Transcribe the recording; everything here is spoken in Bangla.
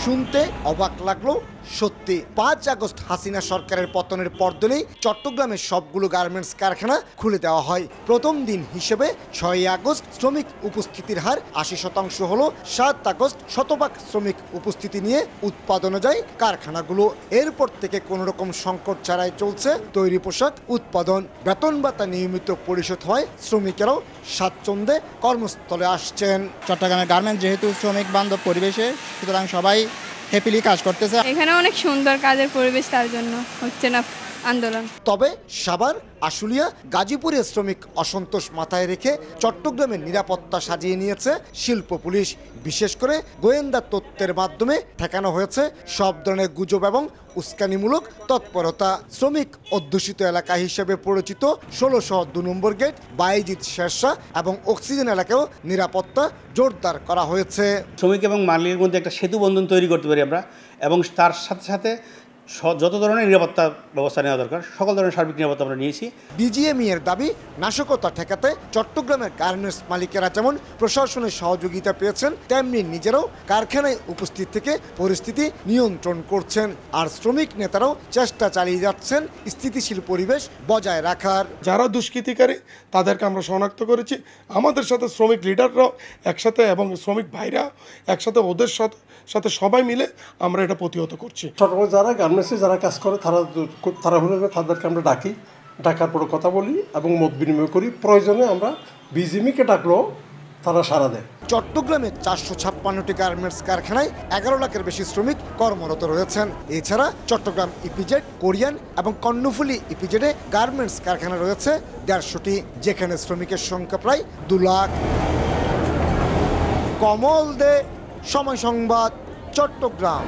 শুনতে অবাক লাগলো, সত্যি 5 আগস্ট হাসিনা সরকারের পতনের পরদিনেই চট্টগ্রামের সবগুলো গার্মেন্টস কারখানা খুলে দেওয়া হয়। প্রথম দিন হিসেবে 6 আগস্ট শ্রমিক উপস্থিতির হার 80% হলো। 7 আগস্ট শতভাগ শ্রমিক উপস্থিতি নিয়ে উৎপাদনে যায় কারখানাগুলো। এরপর থেকে কোনো রকম সংকট ছাড়াই চলছে তৈরি পোশাক উৎপাদন। বেতন ভাতা নিয়মিত পরিশোধ হয়, শ্রমিকেরাও স্বাচ্ছন্দ্যে কর্মস্থলে আসছেন। চট্টগ্রামের গার্মেন্টস যেহেতু শ্রমিক বান্ধব পরিবেশে, সুতরাং সবাই হ্যাপিলি কাজ করতেছে। এখানে অনেক সুন্দর কাজের পরিবেশ, তার জন্য হচ্ছে না আন্দোলন। তবে সাভার, আশুলিয়া, গাজীপুরের শ্রমিক অসন্তোষ মাথায় রেখে চট্টগ্রামের নিরাপত্তা সাজিয়ে নিয়েছে শিল্প পুলিশ। বিশেষ করে গোয়েন্দা তথ্যের মাধ্যমে ঠেকানো হয়েছে সব ধরনের গুজব এবং উস্কানিমূলক তৎপরতা। শ্রমিক অধ্যুষিত এলাকা হিসেবে পরিচিত 1602 নম্বর গেট, বাইজিৎ শেরশাহ এবং অক্সিজেন এলাকাও নিরাপত্তা জোরদার করা হয়েছে। শ্রমিক এবং মালিকের মধ্যে একটা সেতু বন্ধন তৈরি করতে পারি আমরা, এবং তার সাথে সাথে যত ধরনের নিরাপত্তা ব্যবস্থা নেওয়া দরকার সকল ধরনের সার্বিক নিরাপত্তা আমরা নিয়েছি। বিজিএমই এর দাবি, নাশকতা ঠেকাতে চট্টগ্রামের গার্মেন্টস মালিকেরা যেমন প্রশাসনের সহযোগিতা পেয়েছেন, তেমনি নিজেরাও কারখানায় উপস্থিত থেকে পরিস্থিতি নিয়ন্ত্রণ করছেন। আর শ্রমিক নেতারাও চেষ্টা চালিয়ে যাচ্ছেন স্থিতিশীল পরিবেশ বজায় রাখার। যারা দুষ্কৃতিকারী তাদেরকে আমরা শনাক্ত করেছি। আমাদের সাথে শ্রমিক লিডাররাও একসাথে এবং শ্রমিক ভাইরা একসাথে, ওদের সাথে সবাই মিলে আমরা এটা প্রতিহত করছি। চট্টগ্রামে যারা গার্মেন্টসে যারা কাজ করে তারা হলে তাদেরকে আমরা ডাকার পরে কথা বলি এবং মত বিনিময় করি। প্রয়োজনে আমরা বিজিএমইকে ডাকলেও তারা সাড়া দেয়। চট্টগ্রামে 456টি গার্মেন্টস কারখানায় 11 লাখের বেশি শ্রমিক কর্মরত রয়েছেন। এছাড়া চট্টগ্রাম ইপিজেড, কোরিয়ান এবং কর্ণফুলী ইপিজেডে গার্মেন্টস কারখানা রয়েছে 150টি, যেখানে শ্রমিকের সংখ্যা প্রায় 2 লাখ। কমল দে, সময় সংবাদ, চট্টগ্রাম।